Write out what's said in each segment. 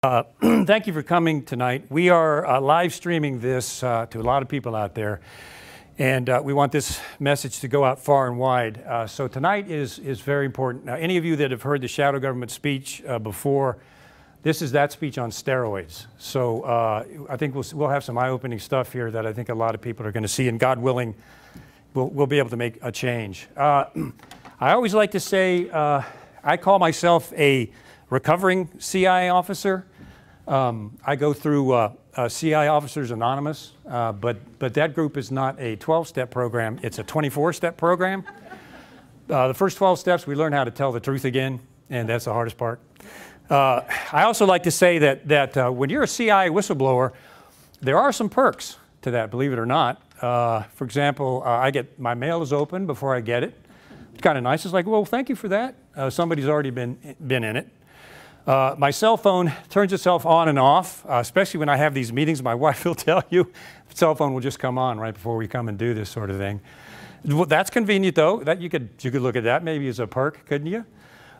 Thank you for coming tonight. We are live streaming this to a lot of people out there, and we want this message to go out far and wide. So tonight is very important. Now, any of you that have heard the shadow government speech before, this is that speech on steroids. So I think we'll have some eye-opening stuff here that I think a lot of people are going to see, and God willing, we'll be able to make a change. I always like to say I call myself a recovering CI officer. I go through CI Officers Anonymous, but that group is not a 12-step program. It's a 24-step program. The first 12 steps, we learn how to tell the truth again, and that's the hardest part. I also like to say that when you're a CI whistleblower, there are some perks to that, believe it or not. For example, my mail is open before I get it. It's kind of nice. It's like, well, thank you for that. Somebody's already been in it. My cell phone turns itself on and off, especially when I have these meetings. My wife will tell you, the cell phone will just come on right before we come and do this sort of thing. Well, that's convenient, though. That you could look at that maybe as a perk, couldn't you?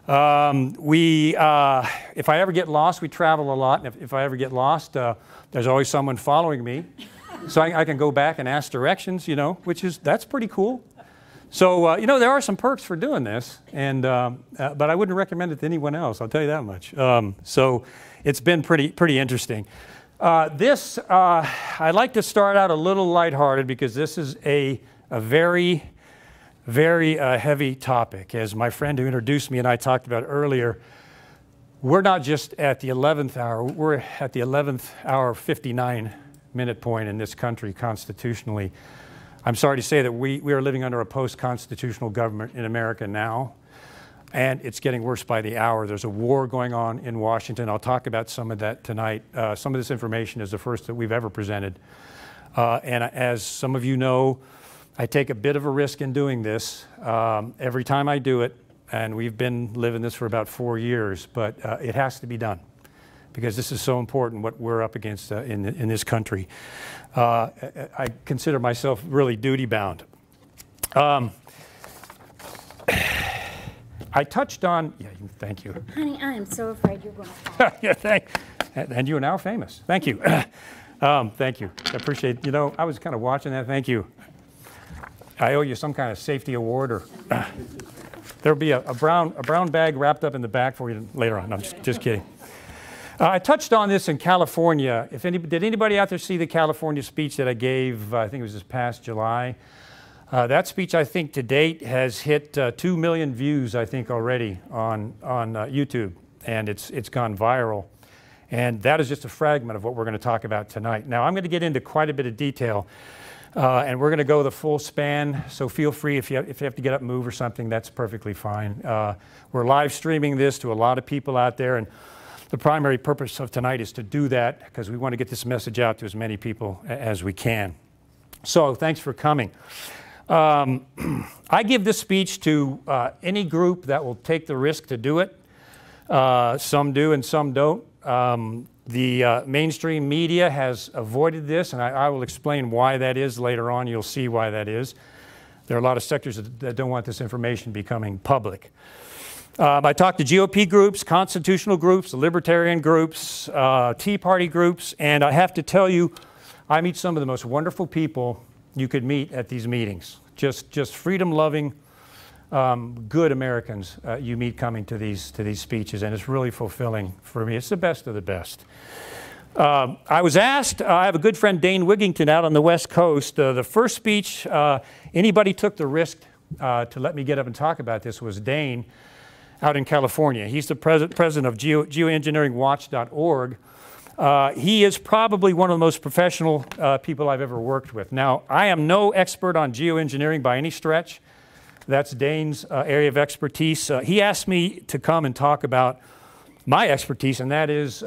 If I ever get lost, we travel a lot. And if I ever get lost, there's always someone following me, so I can go back and ask directions. That's pretty cool. So, there are some perks for doing this, but I wouldn't recommend it to anyone else, I'll tell you that much. So it's been pretty interesting. I'd like to start out a little lighthearted because this is a very, very heavy topic. As my friend who introduced me and I talked about earlier, we're not just at the 11th hour, we're at the 11th hour 59-minute point in this country constitutionally. I'm sorry to say that we are living under a post-constitutional government in America now, and it's getting worse by the hour. There's a war going on in Washington. I'll talk about some of that tonight. Some of this information is the first that we've ever presented. And as some of you know, I take a bit of a risk in doing this every time I do it, and we've been living this for about 4 years, but it has to be done because this is so important what we're up against in this country. I consider myself really duty-bound. I touched on, thank you. Honey, I am so afraid you're going to fall. Yeah, and you are now famous. Thank you. Thank you. I appreciate, I was kind of watching that. Thank you. I owe you some kind of safety award, or there'll be a brown bag wrapped up in the back for you later on. No, I'm just kidding. I touched on this in California. Did anybody out there see the California speech that I gave, I think it was this past July? That speech, I think, to date has hit 2 million views, I think, already on YouTube, and it's gone viral. And that is just a fragment of what we're going to talk about tonight. Now, I'm going to get into quite a bit of detail, and we're going to go the full span, so feel free if you have to get up and move or something, that's perfectly fine. We're live streaming this to a lot of people out there, and the primary purpose of tonight is to do that because we want to get this message out to as many people as we can. So thanks for coming. I give this speech to any group that will take the risk to do it. Some do and some don't. The mainstream media has avoided this, and I will explain why that is later on. You'll see why that is. There are a lot of sectors that don't want this information becoming public. I talked to GOP groups, constitutional groups, libertarian groups, Tea Party groups, and I have to tell you, I meet some of the most wonderful people you could meet at these meetings. Just freedom-loving, good Americans you meet coming to these speeches, and it's really fulfilling for me. It's the best of the best. I was asked, I have a good friend, Dane Wigington, out on the West Coast. The first speech anybody took the risk to let me get up and talk about this was Dane, out in California. He's the president of geoengineeringwatch.org. He is probably one of the most professional people I've ever worked with. Now, I am no expert on geoengineering by any stretch. That's Dane's area of expertise. He asked me to come and talk about my expertise, and that is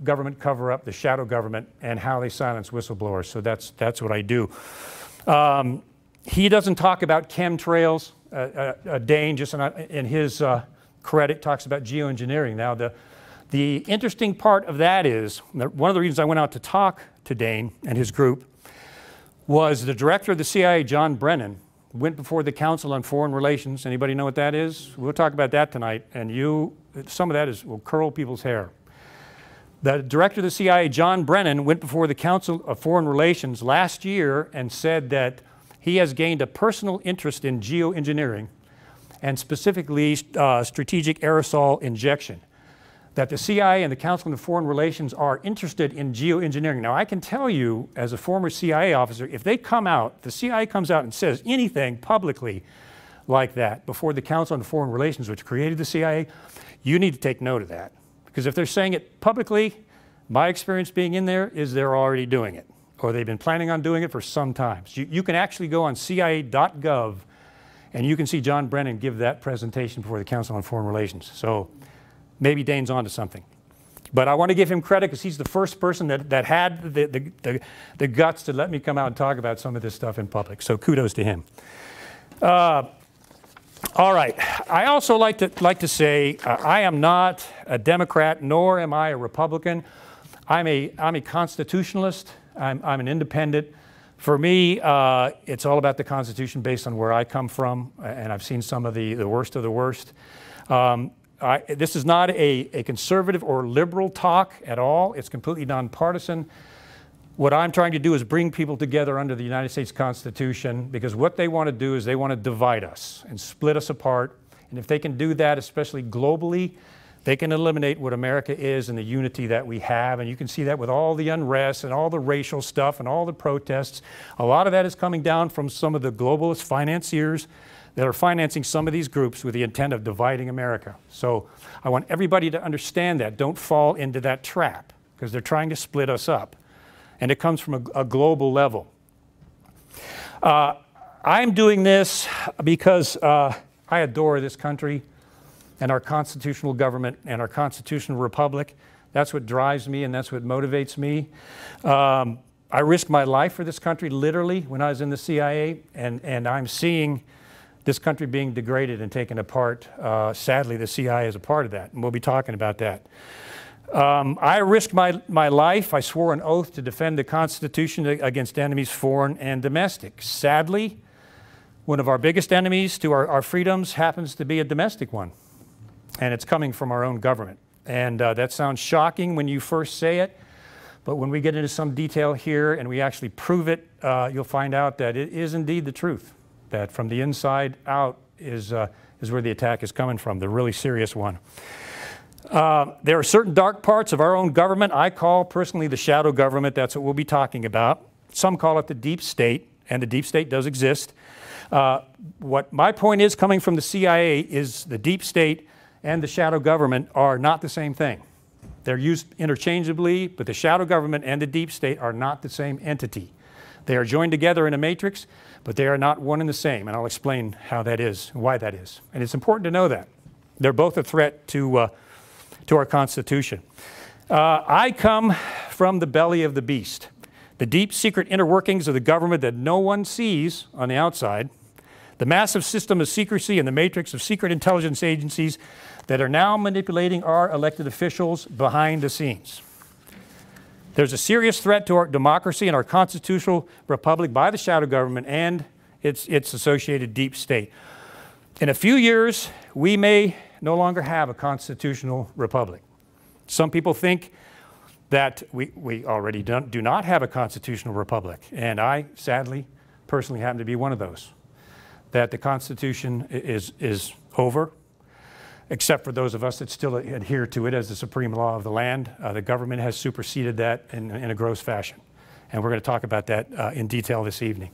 government cover-up, the shadow government, and how they silence whistleblowers. So that's what I do. He doesn't talk about chemtrails. Dane, just in his credit, talks about geoengineering. Now, the interesting part of that is, one of the reasons I went out to talk to Dane and his group was the director of the CIA, John Brennan, went before the Council on Foreign Relations. Anybody know what that is? We'll talk about that tonight, and some of that will curl people's hair. The director of the CIA, John Brennan, went before the Council of Foreign Relations last year and said that he has gained a personal interest in geoengineering and specifically strategic aerosol injection. That the CIA and the Council of Foreign Relations are interested in geoengineering. Now, I can tell you, as a former CIA officer, if they come out, the CIA comes out and says anything publicly like that before the Council on Foreign Relations, which created the CIA, you need to take note of that. Because if they're saying it publicly, my experience being in there is they're already doing it, or they've been planning on doing it for some time. So you can actually go on CIA.gov and you can see John Brennan give that presentation before the Council on Foreign Relations. So maybe Dane's onto something. But I want to give him credit because he's the first person that had the guts to let me come out and talk about some of this stuff in public. So kudos to him. All right. I also like to say I am not a Democrat, nor am I a Republican. I'm a constitutionalist. I'm an independent. For me, it's all about the Constitution based on where I come from, and I've seen some of the worst of the worst. This is not a conservative or liberal talk at all. It's completely nonpartisan. What I'm trying to do is bring people together under the United States Constitution, because what they want to do is they want to divide us and split us apart. And if they can do that, especially globally, they can eliminate what America is and the unity that we have. And you can see that with all the unrest and all the racial stuff and all the protests. A lot of that is coming down from some of the globalist financiers that are financing some of these groups with the intent of dividing America. So I want everybody to understand that. Don't fall into that trap, because they're trying to split us up. And it comes from a global level. I'm doing this because I adore this country and our constitutional government and our constitutional republic. That's what drives me and that's what motivates me. I risked my life for this country, literally, when I was in the CIA, and I'm seeing this country being degraded and taken apart. Sadly, the CIA is a part of that, and we'll be talking about that. I risked my life. I swore an oath to defend the Constitution against enemies, foreign and domestic. Sadly, one of our biggest enemies to our freedoms happens to be a domestic one, and it's coming from our own government. And that sounds shocking when you first say it, but when we get into some detail here and we actually prove it, you'll find out that it is indeed the truth, that from the inside out is where the attack is coming from, the really serious one. There are certain dark parts of our own government I call personally the shadow government. That's what we'll be talking about. Some call it the deep state, and the deep state does exist. What my point is, coming from the CIA, is the deep state and the shadow government are not the same thing. They're used interchangeably, but the shadow government and the deep state are not the same entity. They are joined together in a matrix, but they are not one and the same, and I'll explain how that is, why that is. And it's important to know that. They're both a threat to our Constitution. I come from the belly of the beast, the deep secret inner workings of the government that no one sees on the outside, the massive system of secrecy and the matrix of secret intelligence agencies that are now manipulating our elected officials behind the scenes. There's a serious threat to our democracy and our constitutional republic by the shadow government and its associated deep state. In a few years, we may no longer have a constitutional republic. Some people think that we already do not have a constitutional republic, and I, sadly, personally happen to be one of those, that the Constitution is over, except for those of us that still adhere to it as the supreme law of the land. The government has superseded that in a gross fashion, and we're going to talk about that in detail this evening.